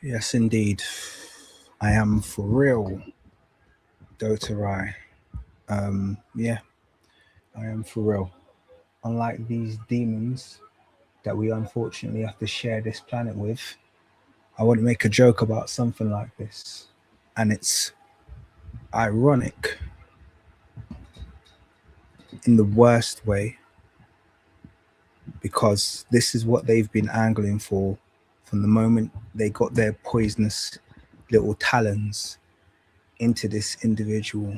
Yes, indeed. I am for real, D3AD. Yeah, I am for real. Unlike these demons that we unfortunately have to share this planet with, I wouldn't make a joke about something like this. And it's ironic in the worst way, because this is what they've been angling for from the moment they got their poisonous little talons into this individual.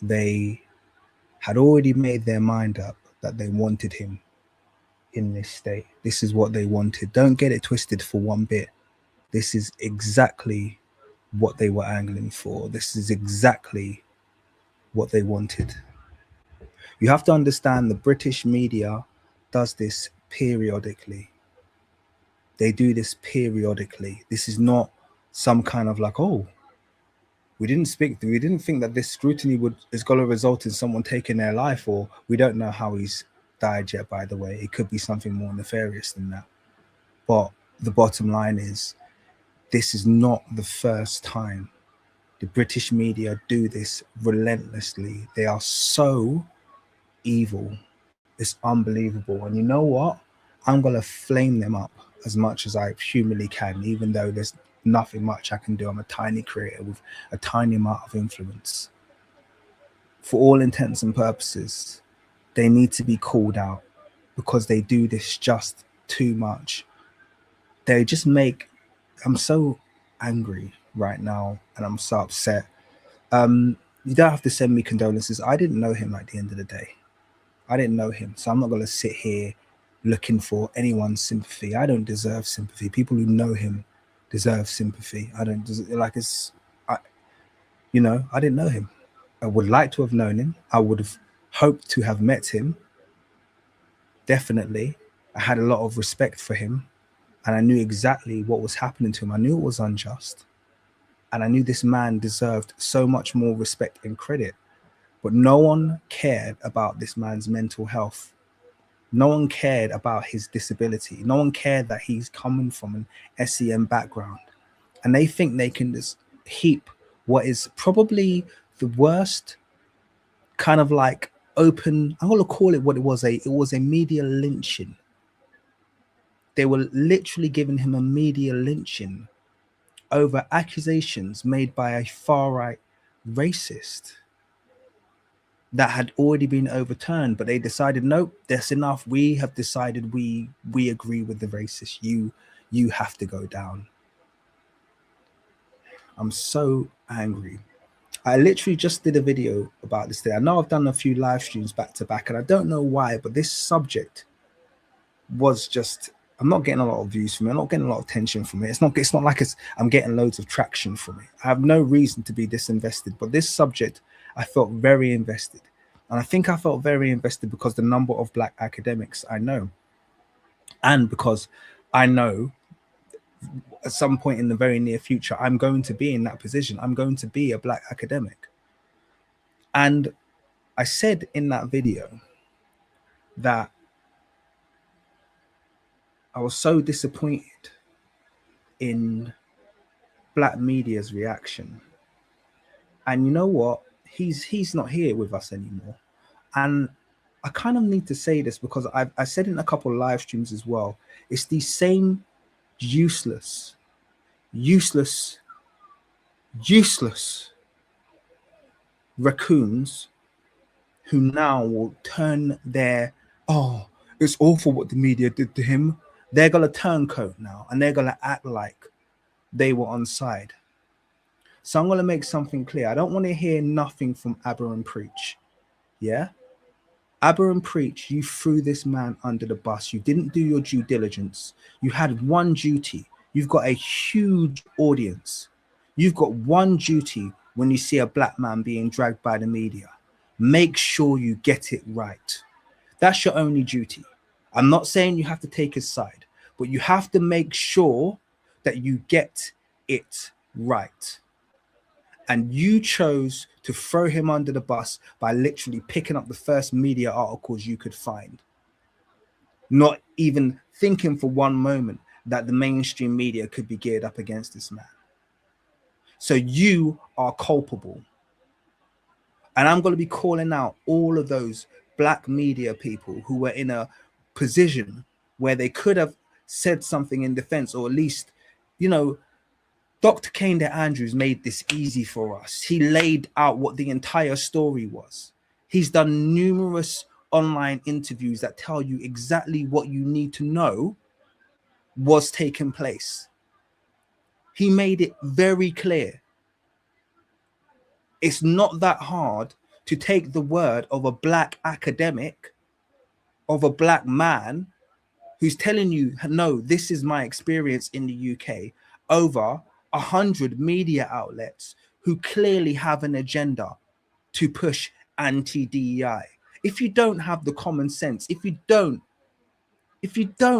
They had already made their mind up that they wanted him in this state. This is what they wanted. Don't get it twisted for one bit. This is exactly what they were angling for. This is exactly what they wanted. You have to understand the British media does this periodically. They do this periodically. This is not some kind of like, oh, we didn't think that this scrutiny is going to result in someone taking their life, or we don't know how he's died yet, by the way. It could be something more nefarious than that. But the bottom line is, this is not the first time. The British media do this relentlessly. They are so evil. It's unbelievable. And you know what? I'm going to flame them up as much as I humanly can, even though there's nothing much I can do. I'm a tiny creator with a tiny amount of influence. For all intents and purposes, they need to be called out, because they do this just too much. They just make, I'm so angry right now, and I'm so upset. You don't have to send me condolences. I didn't know him at the end of the day. I didn't know him, so I'm not going to sit here looking for anyone's sympathy. I don't deserve sympathy. People who know him deserve sympathy. I don't like it's, I didn't know him. I would like to have known him. I would have hoped to have met him. Definitely. I had a lot of respect for him, and I knew exactly what was happening to him. I knew it was unjust, and I knew this man deserved so much more respect and credit. But no one cared about this man's mental health. No one cared about his disability. No one cared that he's coming from an SEM background. And they think they can just heap what is probably the worst kind of like open, I'm going to call it what it was. It was a media lynching. They were literally giving him a media lynching over accusations made by a far-right racist that had already been overturned, but they decided, nope, that's enough. We have decided we agree with the racist. You have to go down. I'm so angry. I literally just did a video about this thing. I know I've done a few live streams back to back, and I don't know why, but this subject was just, I'm not getting a lot of views from it. I'm not getting a lot of attention from it. It's not like I'm getting loads of traction from it. I have no reason to be disinvested, but this subject, I felt very invested. And I think I felt very invested because the number of Black academics I know, and because I know at some point in the very near future, I'm going to be in that position. I'm going to be a Black academic. And I said in that video that I was so disappointed in Black media's reaction. And you know what? He's not here with us anymore. And I kind of need to say this because I said in a couple of live streams as well. It's these same useless raccoons who now will turn their, oh, it's awful what the media did to him. They're going to turn coat now, and they're going to act like they were on side. So I'm going to make something clear. I don't want to hear nothing from Aberrant Preach. Yeah? Aberrant Preach, you threw this man under the bus. You didn't do your due diligence. You had one duty. You've got a huge audience. You've got one duty when you see a Black man being dragged by the media. Make sure you get it right. That's your only duty. I'm not saying you have to take his side, but you have to make sure that you get it right. And you chose to throw him under the bus by literally picking up the first media articles you could find. Not even thinking for one moment that the mainstream media could be geared up against this man. So you are culpable. And I'm going to be calling out all of those black media people who were in a position where they could have said something in defense, or at least, you know, Dr. Kane Andrews made this easy for us. He laid out what the entire story was. He's done numerous online interviews that tell you exactly what you need to know was taking place. He made it very clear. It's not that hard to take the word of a black academic, of a black man who's telling you, no, this is my experience in the UK, over 100 media outlets who clearly have an agenda to push anti-DEI. If you don't have the common sense, if you don't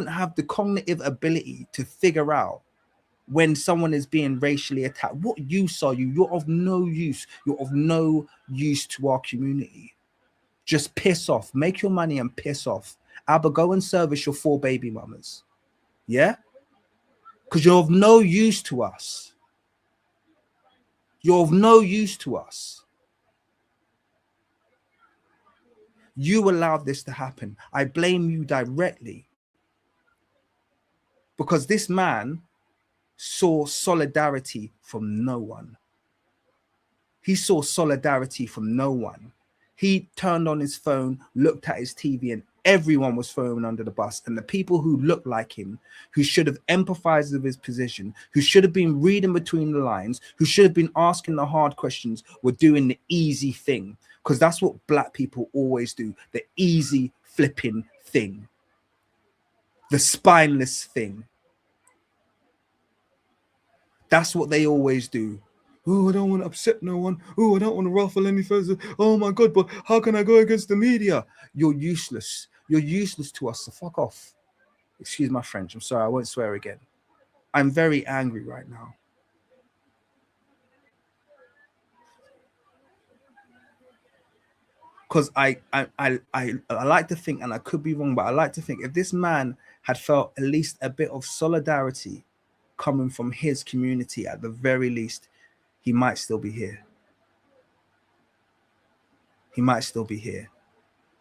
have the cognitive ability to figure out when someone is being racially attacked, what use are you? You're of no use. You're of no use to our community. Just piss off. Make your money and piss off. Abba, go and service your 4 baby mamas. Yeah? Because you're of no use to us. You're of no use to us. You allowed this to happen. I blame you directly. Because this man saw solidarity from no one. He saw solidarity from no one. He turned on his phone, looked at his TV, and everyone was thrown under the bus. And the people who looked like him, who should have empathized with his position, who should have been reading between the lines, who should have been asking the hard questions, were doing the easy thing. Because that's what black people always do, the easy flipping thing, the spineless thing. That's what they always do. Oh, I don't want to upset no one. Oh, I don't want to ruffle any feathers. Oh my God, but how can I go against the media? You're useless. You're useless to us, so fuck off. Excuse my French. I'm sorry, I won't swear again. I'm very angry right now. Because I like to think, and I could be wrong, but I like to think if this man had felt at least a bit of solidarity coming from his community, at the very least, he might still be here. He might still be here.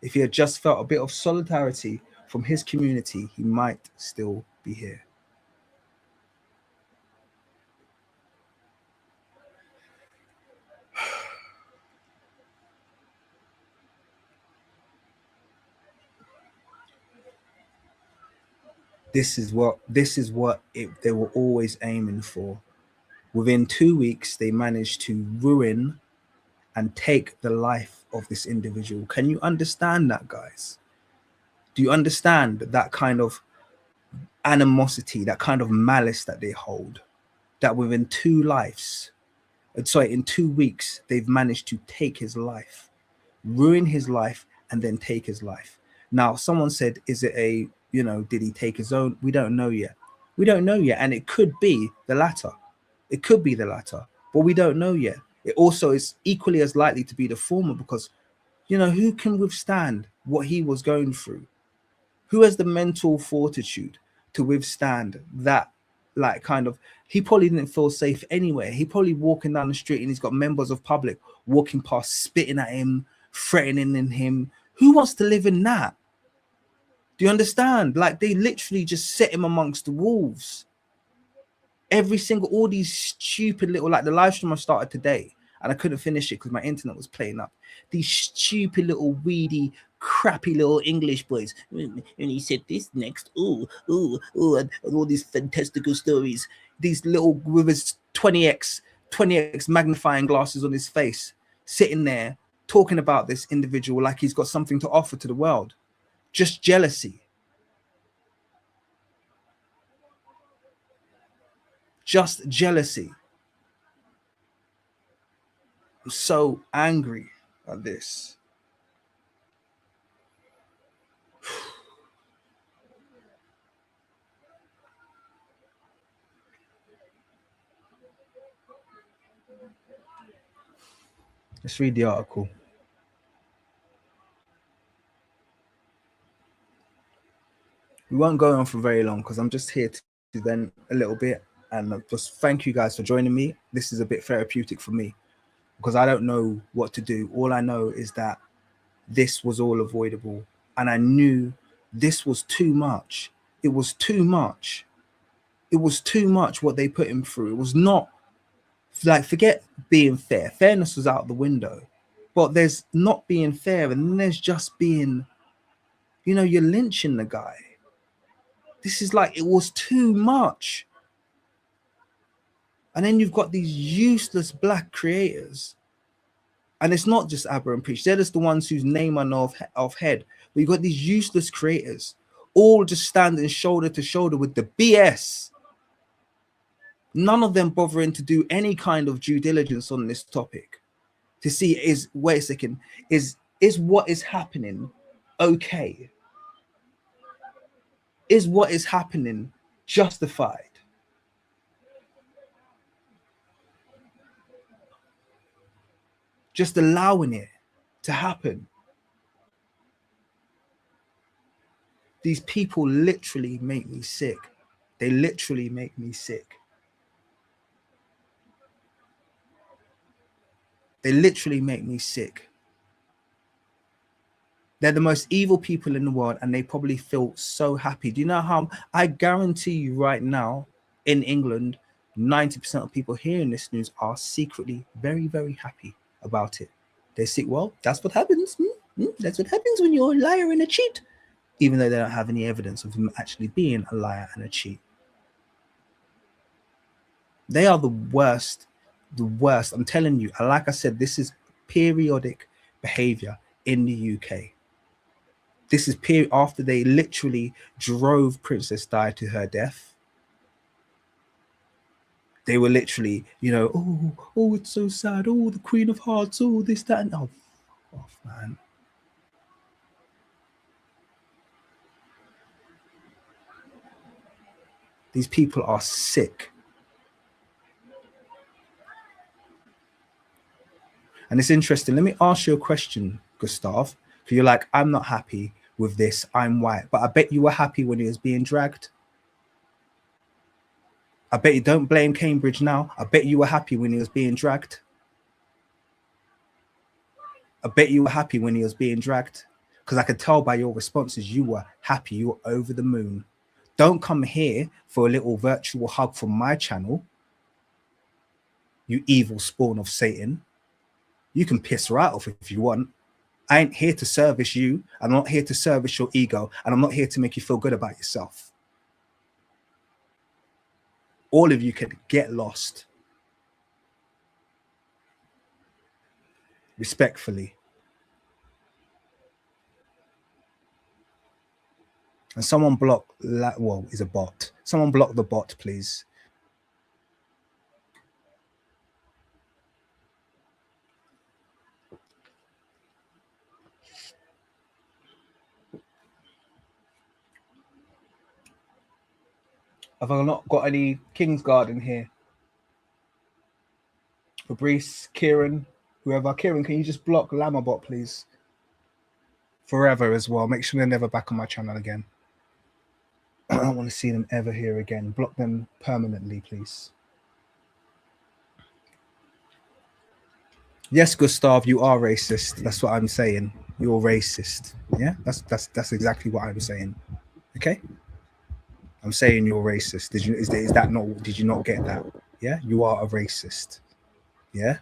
If he had just felt a bit of solidarity from his community, he might still be here. This is what they were always aiming for. Within 2 weeks, they managed to ruin and take the life of this individual. Can you understand that, guys? Do you understand that kind of animosity, that kind of malice that they hold? That within in 2 weeks, they've managed to take his life, ruin his life, and then take his life. Now, someone said, is it did he take his own? We don't know yet. We don't know yet. And it could be the latter. It could be the latter, but we don't know yet. It also is equally as likely to be the former because, who can withstand what he was going through? Who has the mental fortitude to withstand that? He probably didn't feel safe anywhere. He probably walking down the street and he's got members of public walking past, spitting at him, threatening him. Who wants to live in that? Do you understand? Like, they literally just set him amongst the wolves. All these stupid little, like the live stream I started today, and I couldn't finish it because my internet was playing up. These stupid little weedy, crappy little English boys. And he said this next. Ooh, and all these fantastical stories. These little, with his 20x magnifying glasses on his face, sitting there talking about this individual like he's got something to offer to the world. Just jealousy. Just jealousy. I'm so angry at this. Let's read the article. We won't go on for very long because I'm just here to vent a little bit, and just thank you guys for joining me. This is a bit therapeutic for me because I don't know what to do. All I know is that this was all avoidable, and I knew this was too much. It was too much. It was too much what they put him through. It was not like, forget being fair. Fairness was out the window. But there's not being fair, and then there's just being, you're lynching the guy. This is like, it was too much. And then you've got these useless black creators. And it's not just Abba and Preach. They're just the ones whose name I know of head. But you've got these useless creators all just standing shoulder to shoulder with the BS. None of them bothering to do any kind of due diligence on this topic to see wait a second, is what is happening okay? Is what is happening justified? Just allowing it to happen. These people literally make me sick. They literally make me sick. They literally make me sick. They're the most evil people in the world, and they probably feel so happy. Do you know how? I guarantee you right now in England, 90% of people hearing this news are secretly very, very happy about it. They think, well, that's what happens. That's what happens when you're a liar and a cheat, even though they don't have any evidence of him actually being a liar and a cheat. They are the worst. The worst. I'm telling you. Like I said, this is periodic behavior in the UK. This is after they literally drove Princess Di to her death. They were literally, oh, it's so sad. Oh, the Queen of Hearts. Oh, this, that, and oh, fuck off, man. These people are sick. And it's interesting. Let me ask you a question, Gustav. Because you're like, I'm not happy with this. I'm white. But I bet you were happy when he was being dragged. I bet you don't blame Cambridge now. I bet you were happy when he was being dragged. I bet you were happy when he was being dragged. Because I could tell by your responses, you were happy. You were over the moon. Don't come here for a little virtual hug from my channel. You evil spawn of Satan. You can piss right off if you want. I ain't here to service you. I'm not here to service your ego. And I'm not here to make you feel good about yourself. All of you can get lost. Respectfully. And someone block, well, is a bot. Someone block the bot, please. Have I not got any Kingsguard in here? Fabrice, Kieran, whoever. Kieran, can you just block Lamabot, please? Forever as well. Make sure they're never back on my channel again. I don't want to see them ever here again. Block them permanently, please. Yes, Gustav, you are racist. That's what I'm saying. You're racist. Yeah, that's exactly what I'm saying. Okay. I'm saying you're racist. Is that not? Did you not get that? Yeah, you are a racist. Yeah.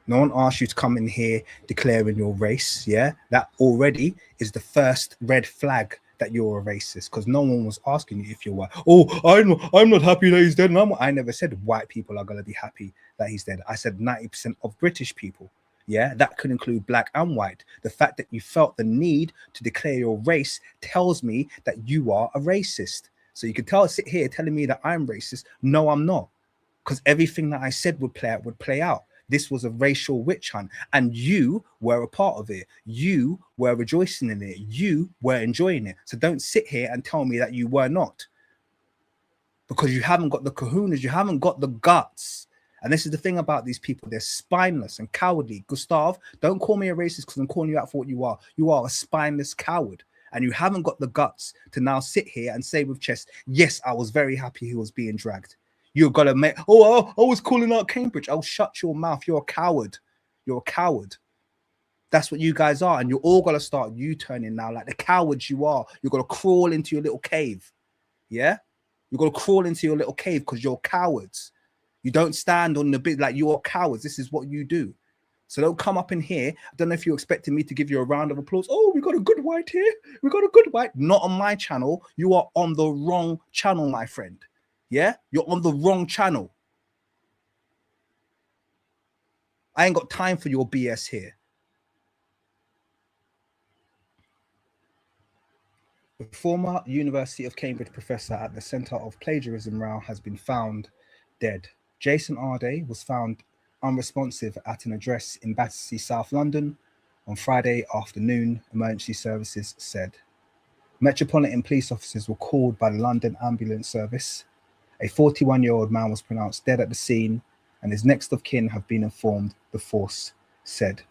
No one asked you to come in here declaring your race. Yeah, that already is the first red flag that you're a racist, because no one was asking you if you're white. Oh, I'm not happy that he's dead. And I never said white people are gonna be happy that he's dead. I said 90% of British people. Yeah, that could include black and white. The fact that you felt the need to declare your race tells me that you are a racist. So you can sit here telling me that I'm racist. No, I'm not, because everything that I said would play out. This was a racial witch hunt, and you were a part of it. You were rejoicing in it. You were enjoying it. So don't sit here and tell me that you were not, because you haven't got the kahunas. You haven't got the guts. And this is the thing about these people. They're spineless and cowardly. Gustav, don't call me a racist because I'm calling you out for what you are. You are a spineless coward. and you haven't got the guts to now sit here and say with chest, yes, I was very happy he was being dragged. You've got to make, I was calling out Cambridge. Oh, shut your mouth. You're a coward. You're a coward. That's what you guys are. And you're all going to start U-turning now like the cowards you are. You're going to crawl into your little cave. Yeah? You're going to crawl into your little cave because you're cowards. You don't stand on the bit like you're cowards. This is what you do. So don't come up in here. I don't know if you're expecting me to give you a round of applause. Oh, we got a good white here. We got a good white. Not on my channel. You are on the wrong channel, my friend. Yeah? You're on the wrong channel. I ain't got time for your BS here. The former University of Cambridge professor at the Centre of Plagiarism row has been found dead. Jason Arday was found unresponsive at an address in Battersea, South London on Friday afternoon, emergency services said. Metropolitan police officers were called by the London Ambulance Service. A 41-year-old man was pronounced dead at the scene, and his next of kin have been informed, the force said.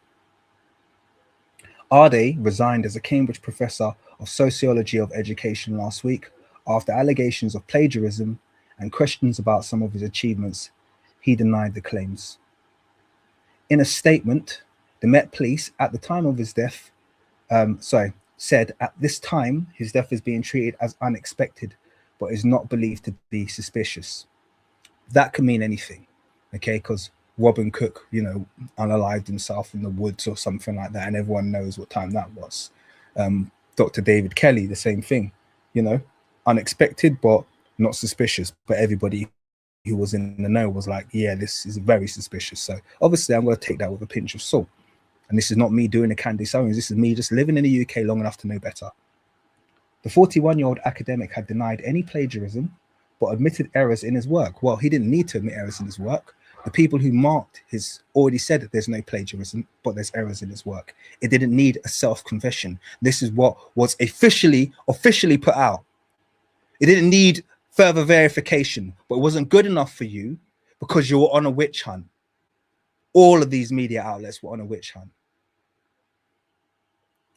Arday resigned as a Cambridge professor of sociology of education last week after allegations of plagiarism and questions about some of his achievements. He denied the claims. In a statement, the Met Police, at the time of his death, said at this time his death is being treated as unexpected, but is not believed to be suspicious. That can mean anything, okay? Because Robin Cook, unalived himself in the woods or something like that, and everyone knows what time that was. Dr. David Kelly, the same thing, unexpected but not suspicious. But everybody who was in the know was like, yeah, this is very suspicious. So obviously I'm going to take that with a pinch of salt. And this is not me doing a Candy Owens. This is me just living in the UK long enough to know better. The 41-year-old academic had denied any plagiarism, but admitted errors in his work. Well, he didn't need to admit errors in his work. The people who marked his already said that there's no plagiarism, but there's errors in his work. It didn't need a self-confession. This is what was officially put out. It didn't need further verification, but it wasn't good enough for you because you were on a witch hunt. All of these media outlets were on a witch hunt.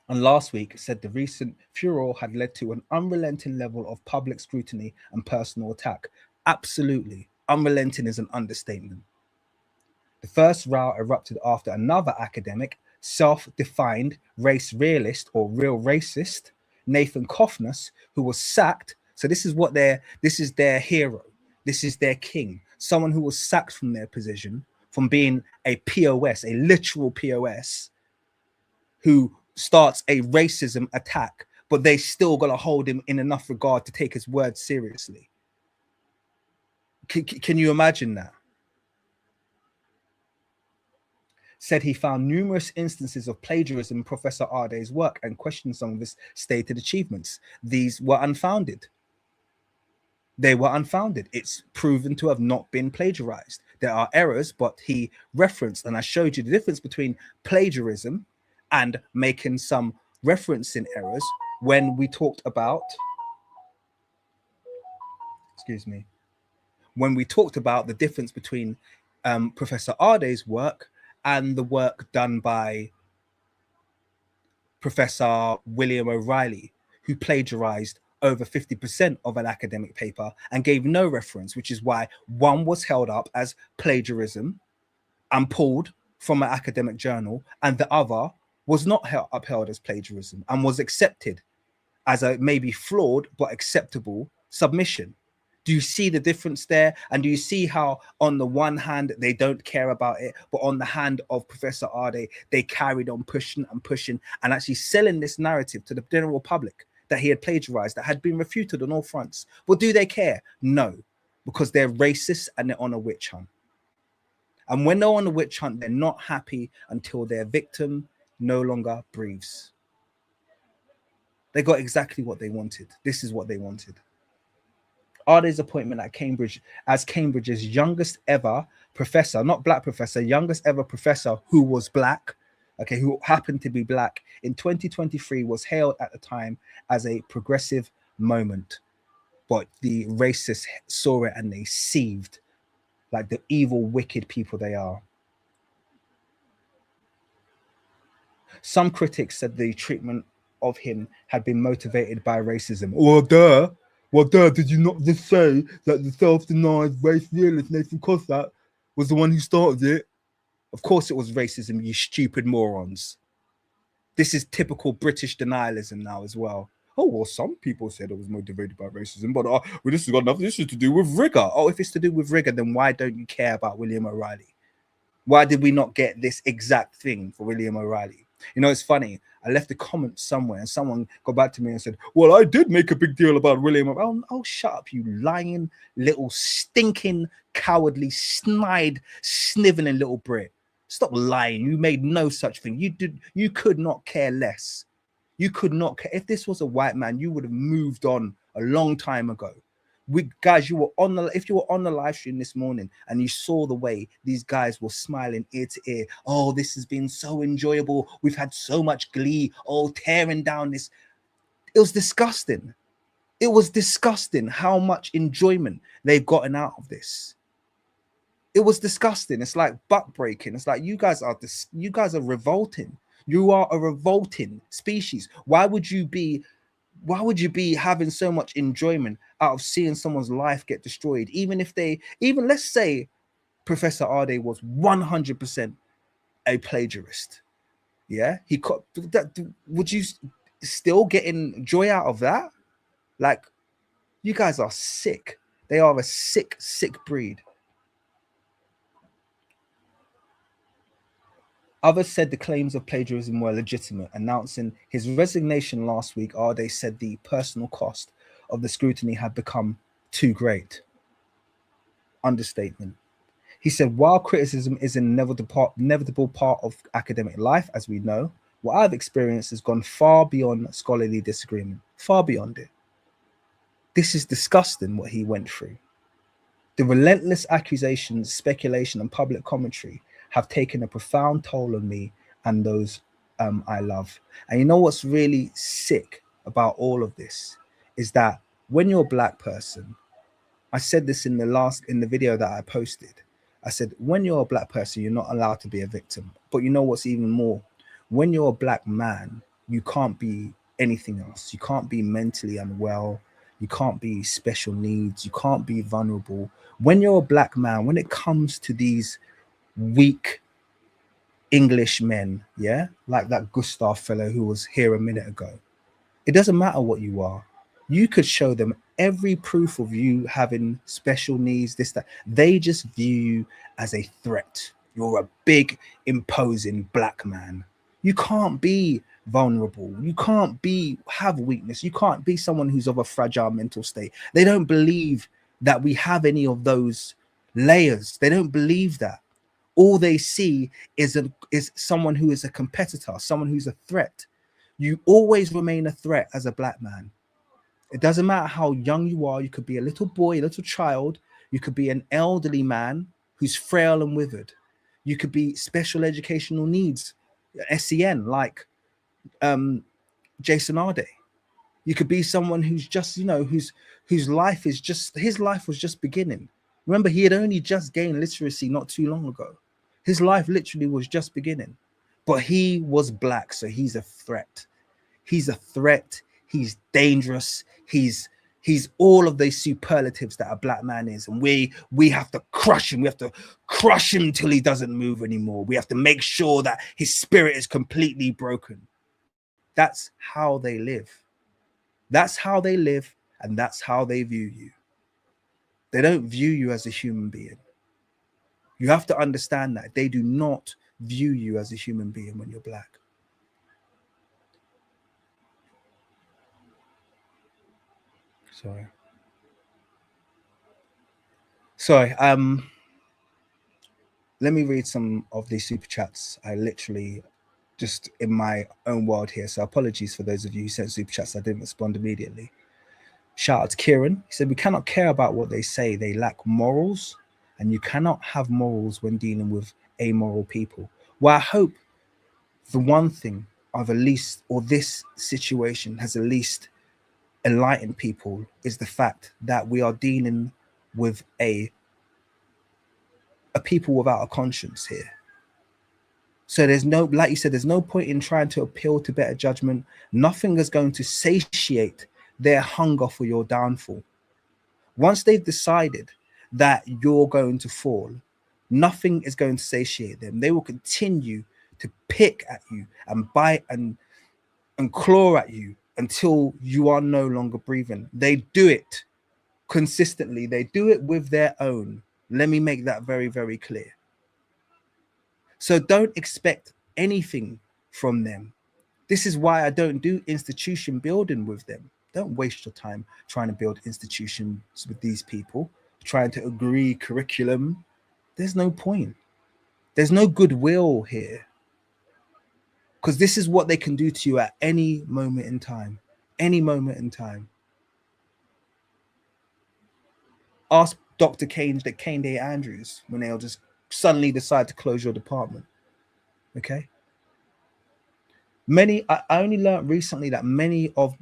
And last week said the recent furor had led to an unrelenting level of public scrutiny and personal attack. Absolutely. Unrelenting is an understatement. The first row erupted after another academic, self-defined race realist or real racist, Nathan Kofnas, who was sacked. So this is their hero. This is their king. Someone who was sacked from their position, from being a POS, a literal POS, who starts a racism attack, but they still got to hold him in enough regard to take his words seriously. Can you imagine that? Said he found numerous instances of plagiarism in Professor Arday's work and questioned some of his stated achievements. These were unfounded. They were unfounded. It's proven to have not been plagiarized. There are errors, but he referenced, and I showed you the difference between plagiarism and making some referencing errors when we talked about, when we talked about the difference between Professor Arday's work and the work done by Professor William O'Reilly, who plagiarized over 50% of an academic paper and gave no reference, which is why one was held up as plagiarism and pulled from an academic journal, and the other was not upheld as plagiarism and was accepted as a maybe flawed but acceptable submission. Do you see the difference there? And do you see how on the one hand, they don't care about it, but on the hand of Professor Arday, they carried on pushing and actually selling this narrative to the general public that he had plagiarized, that had been refuted on all fronts. But do they care? No, because they're racist and they're on a witch hunt. And when they're on a witch hunt, they're not happy until their victim no longer breathes. They got exactly what they wanted. This is what they wanted. Arday's appointment at Cambridge as Cambridge's youngest ever professor, not black professor, youngest ever professor who was black, okay, who happened to be black in 2023 was hailed at the time as a progressive moment. But the racists saw it and they seethed like the evil, wicked people they are. Some critics said the treatment of him had been motivated by racism. Well, duh, did you not just say that the self-denied race realist Nathan Cossack was the one who started it? Of course it was racism, you stupid morons. This is typical British denialism now as well. Oh, well, some people said it was motivated by racism, but well, this has got nothing to do with rigor. Oh, if it's to do with rigor, then why don't you care about William O'Reilly? Why did we not get this exact thing for William O'Reilly? You know, it's funny. I left a comment somewhere and someone got back to me and said, well, I did make a big deal about William O'Reilly. Oh, shut up, you lying little stinking, cowardly, snide, sniveling little Brit. Stop lying. You made no such thing. You could not care less. You could not care. If this was a white man, you would have moved on a long time ago. Guys, you were on the, if you were on the live stream this morning and you saw the way these guys were smiling ear to ear. Oh, this has been so enjoyable. We've had so much glee. Oh, tearing down this. It was disgusting. It was disgusting how much enjoyment they've gotten out of this. It was disgusting. It's like butt breaking. It's like you guys are revolting. You are a revolting species. Why would you be having so much enjoyment out of seeing someone's life get destroyed? Even let's say Professor Arday was 100% a plagiarist. Yeah, he got that. Would you still getting joy out of that? Like, you guys are sick. They are a sick breed. Others said the claims of plagiarism were legitimate. Announcing his resignation last week, Arday said the personal cost of the scrutiny had become too great. Understatement. He said, while criticism is an inevitable part of academic life, as we know, what I've experienced has gone far beyond scholarly disagreement, far beyond it. This is disgusting what he went through. The relentless accusations, speculation, and public commentary have taken a profound toll on me and those I love. And you know what's really sick about all of this is that when you're a black person, I said this in the video that I posted. I said, when you're a black person, you're not allowed to be a victim. But you know what's even more? When you're a black man, you can't be anything else. You can't be mentally unwell. You can't be special needs. You can't be vulnerable. When you're a black man, when it comes to these weak English men, yeah, like that Gustav fellow who was here a minute ago, it doesn't matter what you are. You could show them every proof of you having special needs, this, that. They just view you as a threat. You're a big, imposing black man. You can't be vulnerable. You can't have weakness. You can't be someone who's of a fragile mental state. They don't believe that we have any of those layers. They don't believe that. All they see is someone who is a competitor, someone who's a threat. You always remain a threat as a black man. It doesn't matter how young you are. You could be a little boy, a little child. You could be an elderly man who's frail and withered. You could be special educational needs, SEN, like Jason Arday. You could be someone who's just, whose life is just, his life was just beginning. Remember, he had only just gained literacy not too long ago. His life literally was just beginning, but he was black, so he's a threat. He's a threat. He's dangerous. He's all of these superlatives that a black man is, and we have to crush him. We have to crush him till he doesn't move anymore. We have to make sure that his spirit is completely broken. That's how they live. That's how they live, and that's how they view you. They don't view you as a human being. You have to understand that they do not view you as a human being when you're black. Sorry. Let me read some of these super chats. I literally just in my own world here. So apologies for those of you who sent super chats. I didn't respond immediately. Shout out to Kieran. He said, we cannot care about what they say. They lack morals, and you cannot have morals when dealing with amoral people. Well, I hope the one thing I've at least, or this situation has at least enlightened people, is the fact that we are dealing with a people without a conscience here. So there's no, like you said, there's no point in trying to appeal to better judgment. Nothing is going to satiate their hunger for your downfall. Once they've decided that you're going to fall, nothing is going to satiate them. They will continue to pick at you and bite and claw at you until you are no longer breathing. They do it consistently. They do it with their own. Let me make that very, very clear. So don't expect anything from them. This is why I don't do institution building with them. Don't waste your time trying to build institutions with these people, trying to agree curriculum. There's no point. There's no goodwill here. Because this is what they can do to you at any moment in time. Any moment in time. Ask Dr. Kane Day Andrews when they'll just suddenly decide to close your department. Okay? I only learned recently that many of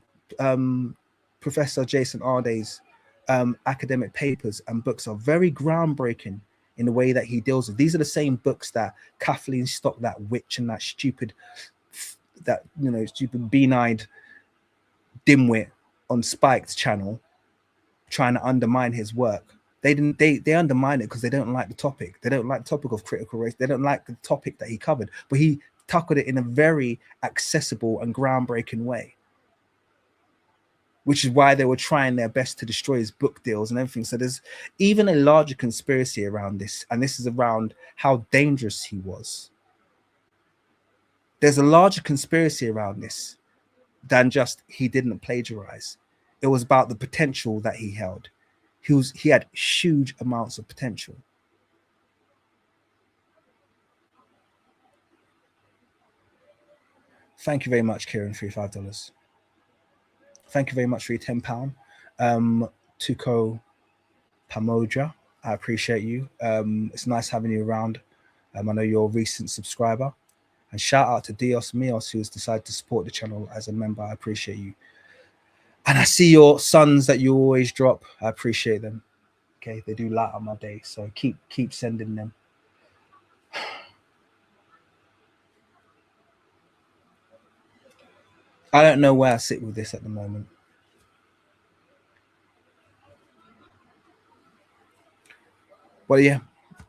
Professor Jason Arday's academic papers and books are very groundbreaking in the way that he deals with. These are the same books that Kathleen Stock, that witch and that stupid bean-eyed dimwit on Spike's channel, trying to undermine his work. They undermine it because they don't like the topic. They don't like the topic of critical race. They don't like the topic that he covered, but he tackled it in a very accessible and groundbreaking way, which is why they were trying their best to destroy his book deals and everything. So there's even a larger conspiracy around this, and this is around how dangerous he was. There's a larger conspiracy around this than just he didn't plagiarize. It was about the potential that he held. He had huge amounts of potential. Thank you very much, Kieran, for your $5. Thank you very much for your £10. Tuko Pamoja, I appreciate you. It's nice having you around. I know you're a recent subscriber. And shout out to Dios Mios, who has decided to support the channel as a member. I appreciate you. And I see your sons that you always drop. I appreciate them. Okay, they do light up my day. So keep sending them. I don't know where I sit with this at the moment. Well, yeah,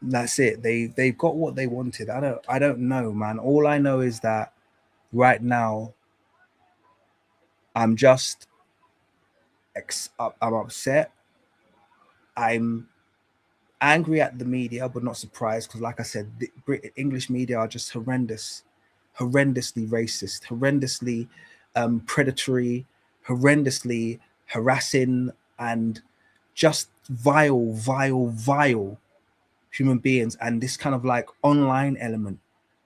that's it. They've got what they wanted. I don't know, man. All I know is that right now I'm just I'm upset. I'm angry at the media, but not surprised, because like I said, the English media are just horrendously racist, horrendously predatory, horrendously harassing, and just vile human beings. And this kind of like online element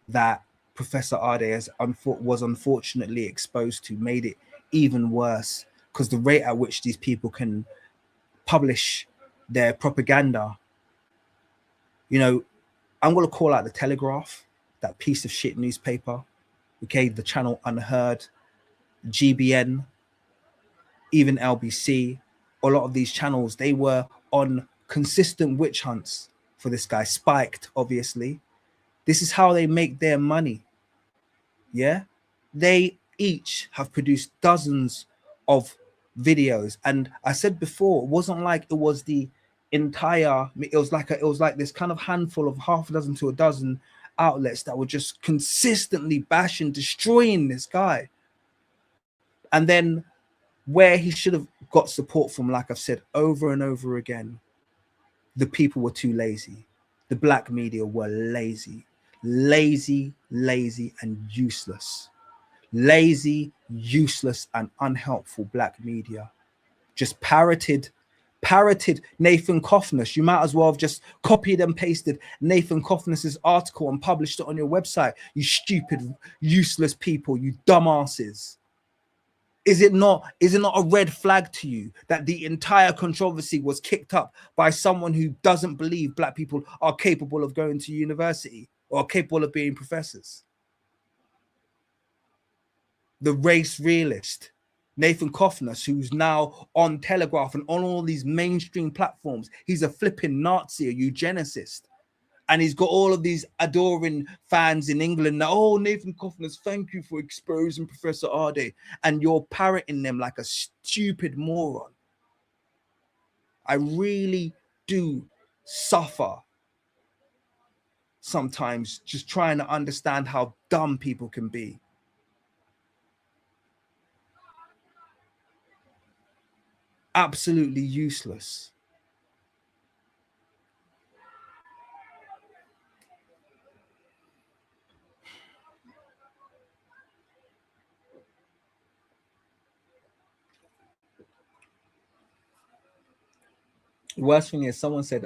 that Professor Arday was unfortunately exposed to made it even worse, because the rate at which these people can publish their propaganda, I'm going to call out the Telegraph, that piece of shit newspaper, okay, the channel Unheard, GBN, even LBC. A lot of these channels, they were on consistent witch hunts for this guy. Spiked, obviously. This is how they make their money. Yeah, they each have produced dozens of videos, and I said before, it wasn't like it was the entire, it was like this kind of handful of half a dozen to a dozen outlets that were just consistently bashing, destroying this guy. And then where he should have got support from, like I've said over and over again, the people were too lazy. The black media were lazy and useless. Lazy, useless, and unhelpful black media just parroted Nathan Coffness. You might as well have just copied and pasted Nathan Coffness's article and published it on your website, you stupid, useless people, you dumbasses. Is it not a red flag to you that the entire controversy was kicked up by someone who doesn't believe black people are capable of going to university or capable of being professors? The race realist, Nathan Coffness, who's now on Telegraph and on all these mainstream platforms. He's a flipping Nazi, a eugenicist. And he's got all of these adoring fans in England now. Oh, Nathan Coffners, thank you for exposing Professor Arday. And you're parroting them like a stupid moron. I really do suffer sometimes just trying to understand how dumb people can be. Absolutely useless. The worst thing is someone said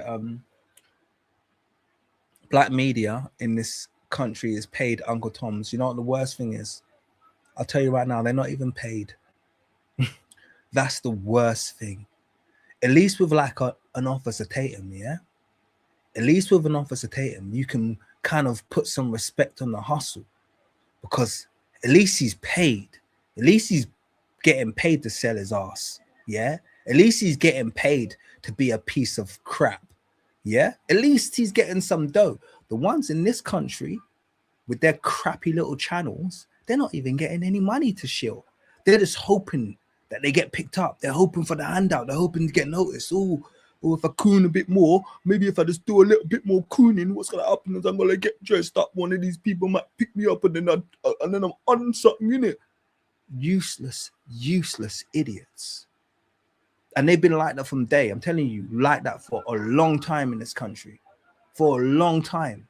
black media in this country is paid Uncle Tom's. You know what the worst thing is? I'll tell you right now, they're not even paid. That's the worst thing. At least with like an Officer Tatum, yeah? At least with an Officer Tatum, you can kind of put some respect on the hustle because at least he's paid. At least he's getting paid to sell his ass, yeah? At least he's getting paid to be a piece of crap, yeah? At least he's getting some dough. The ones in this country with their crappy little channels, they're not even getting any money to shill. They're just hoping that they get picked up. They're hoping for the handout. They're hoping to get noticed. Oh, if I coon a bit more, maybe if I just do a little bit more cooning, what's gonna happen is I'm gonna get dressed up. One of these people might pick me up, and then I'm on something in it. Useless idiots. And they've been like that from day. I'm telling you, like that for a long time in this country, for a long time.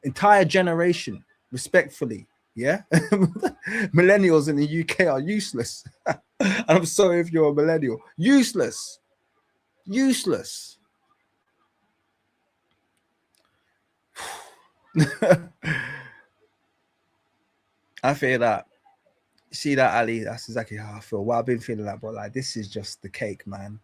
Entire generation, respectfully, yeah. Millennials in the UK are useless. And I'm sorry if you're a millennial. Useless. I feel that. See that, Ali? That's exactly how I feel. Well, I've been feeling that, but like this is just the cake, man.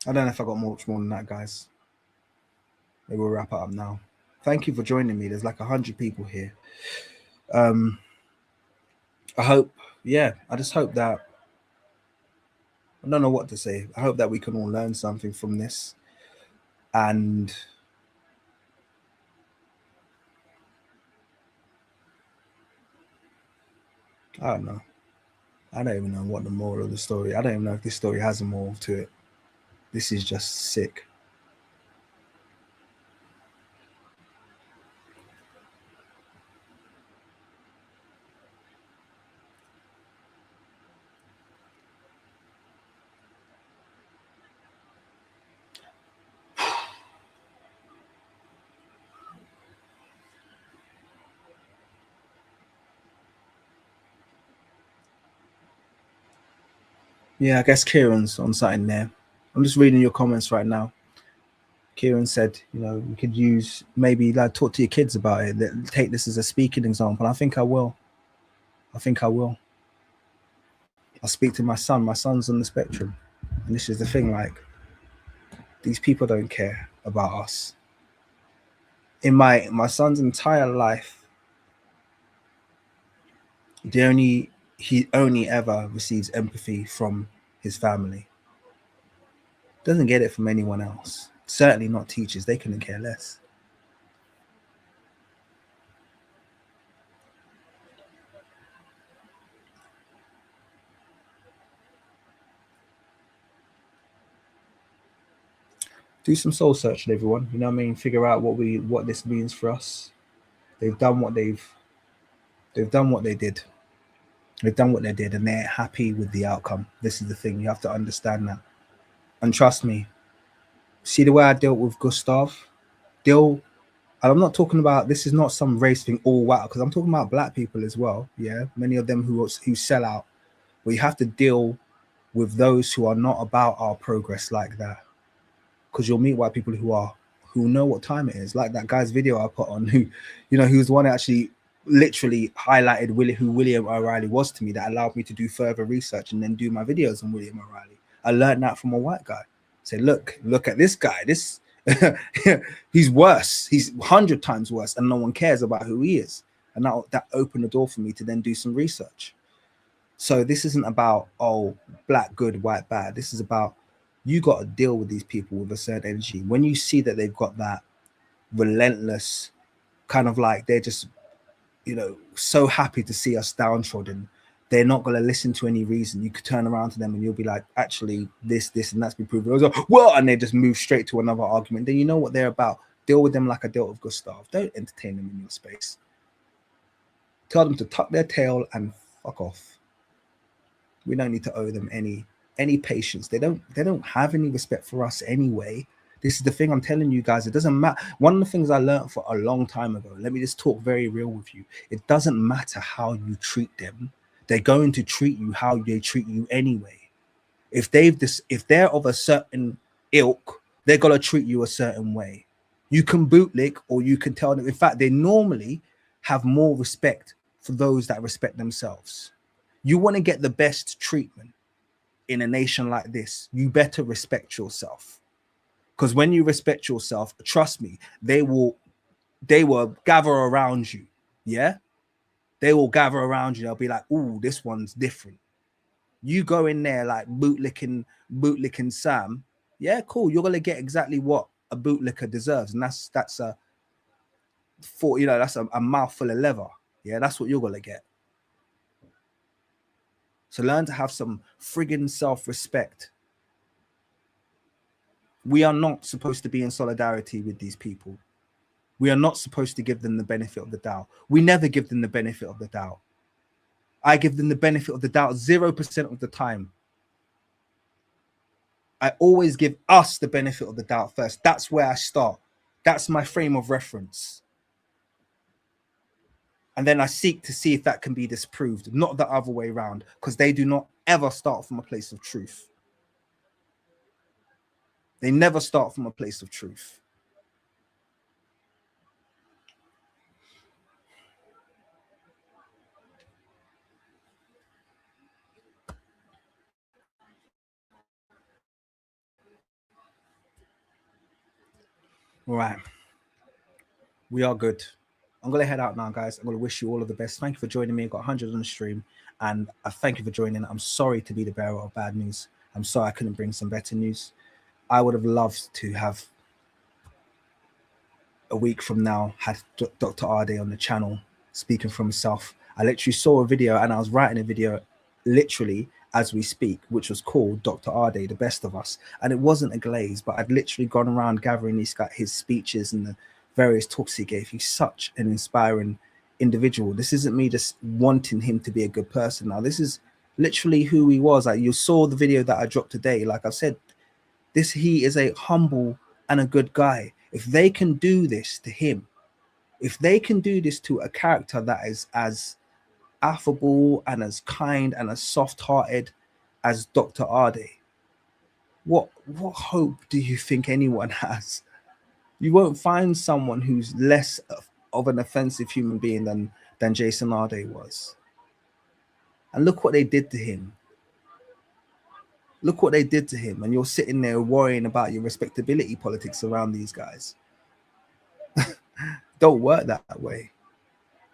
I don't know if I got much more than that, guys. Maybe we'll wrap it up now. Thank you for joining me. There's like 100 people here. I hope, yeah, I just hope that, I don't know what to say. I hope that we can all learn something from this. And I don't know. I don't even know what the moral of the story. I don't even know if this story has a moral to it. This is just sick. Yeah, I guess Kieran's on something there. I'm just reading your comments right now. Kieran said, you know, we could use maybe like talk to your kids about it. Take this as a speaking example. I think I will. I'll speak to my son. My son's on the spectrum. And this is the thing, like, these people don't care about us. In my son's entire life, he only ever receives empathy from his family. Doesn't get it from anyone else. Certainly not teachers. They couldn't care less. Do some soul searching, everyone. You know what I mean? Figure out what this means for us. They've done what they did. They've done what they did, and they're happy with the outcome. This is the thing. You have to understand that. And trust me, see the way I dealt with Gustav? And I'm not talking about, this is not some race thing all white, because I'm talking about black people as well. Yeah, many of them who sell out. We have to deal with those who are not about our progress like that, because you'll meet white people who know what time it is. Like that guy's video I put on, who was the one that actually literally highlighted who William O'Reilly was to me, that allowed me to do further research and then do my videos on William O'Reilly. I learned that from a white guy. Say, look at this guy. This he's worse. He's 100 times worse, and no one cares about who he is. And that opened the door for me to then do some research. So this isn't about, oh, black good, white bad. This is about, you got to deal with these people with a certain energy. When you see that they've got that relentless kind of like, they're just, you know, so happy to see us downtrodden, they're not going to listen to any reason. You could turn around to them and you'll be like, actually, this, and that's been proven. Like, well, and they just move straight to another argument. Then you know what they're about. Deal with them like I dealt with Gustav. Don't entertain them in your space. Tell them to tuck their tail and fuck off. We don't need to owe them any patience. They don't have any respect for us anyway. This is the thing I'm telling you guys. It doesn't matter. One of the things I learned for a long time ago, let me just talk very real with you. It doesn't matter how you treat them. They're going to treat you how they treat you anyway. If they're of a certain ilk, they're going to treat you a certain way. You can bootlick, or you can tell them. In fact, they normally have more respect for those that respect themselves. You want to get the best treatment in a nation like this, you better respect yourself. Because when you respect yourself, trust me, they will gather around you. Yeah, they will gather around you. They'll be like, "Ooh, this one's different." You go in there like bootlicking Sam. Yeah, cool. You're gonna get exactly what a bootlicker deserves, and that's that's a mouthful of leather. Yeah, that's what you're gonna get. So learn to have some friggin' self-respect. We are not supposed to be in solidarity with these people. We are not supposed to give them the benefit of the doubt. We never give them the benefit of the doubt. I give them the benefit of the doubt 0% of the time. I always give us the benefit of the doubt first. That's where I start. That's my frame of reference. And then I seek to see if that can be disproved, not the other way around, because they do not ever start from a place of truth. They never start from a place of truth. All right. We are good. I'm going to head out now, guys. I'm going to wish you all of the best. Thank you for joining me. I got 100 on the stream, and I thank you for joining. I'm sorry to be the bearer of bad news. I'm sorry I couldn't bring some better news. I would have loved to have, a week from now, had Dr. Arday on the channel speaking for himself. I literally saw a video, and I was writing a video literally as we speak, which was called Dr. Arday, the best of us. And it wasn't a glaze, but I'd literally gone around gathering his speeches and the various talks he gave. He's such an inspiring individual. This isn't me just wanting him to be a good person. Now, this is literally who he was. Like, you saw the video that I dropped today. Like I've said, he is a humble and a good guy. If they can do this to him, if they can do this to a character that is as affable and as kind and as soft-hearted as Dr. Arday, what hope do you think anyone has? You won't find someone who's less of an offensive human being than Jason Arday was. And look what they did to him. Look what they did to him. And you're sitting there worrying about your respectability politics around these guys. Don't work that way.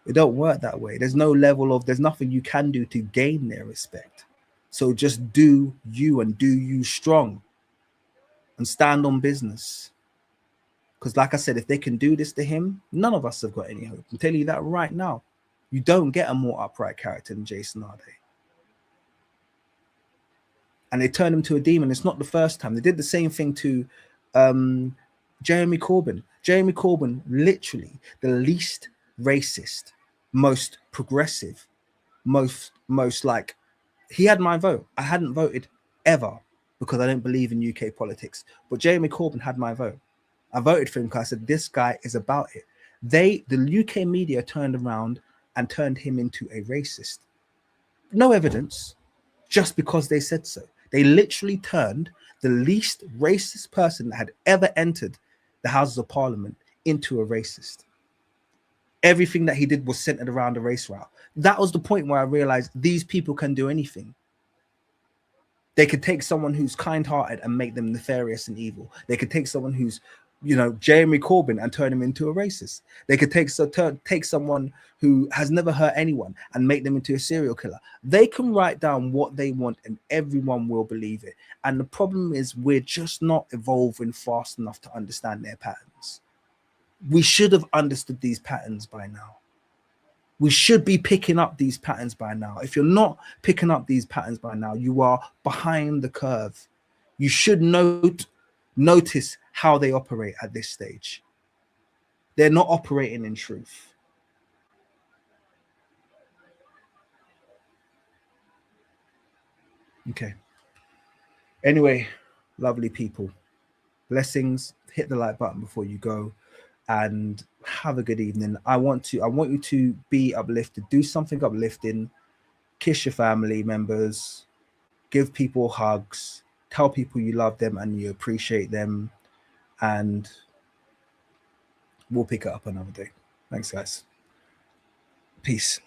It don't work that way. There's nothing you can do to gain their respect. So just do you, and do you strong, and stand on business. Because like I said, if they can do this to him, none of us have got any hope. I'm telling you that right now. You don't get a more upright character than Jason Arday. And they turned him to a demon. It's not the first time. They did the same thing to Jeremy Corbyn. Jeremy Corbyn, literally the least racist, most progressive, most like, he had my vote. I hadn't voted ever because I don't believe in UK politics. But Jeremy Corbyn had my vote. I voted for him because I said, this guy is about it. The UK media turned around and turned him into a racist. No evidence, just because they said so. They literally turned the least racist person that had ever entered the Houses of Parliament into a racist. Everything that he did was centered around the race route. That was the point where I realized these people can do anything. They could take someone who's kind-hearted and make them nefarious and evil. They could take someone who's, Jeremy Corbyn and turn him into a racist. They could take someone who has never hurt anyone and make them into a serial killer. They can write down what they want and everyone will believe it. And the problem is we're just not evolving fast enough to understand their patterns. We should have understood these patterns by now. We should be picking up these patterns by now. If you're not picking up these patterns by now, you are behind the curve. You should notice how they operate at this stage. They're not operating in truth. Okay. Anyway, lovely people. Blessings. Hit the like button before you go. And have a good evening. I want you to be uplifted. Do something uplifting. Kiss your family members. Give people hugs. Tell people you love them and you appreciate them. And we'll pick it up another day. Thanks, guys. Peace.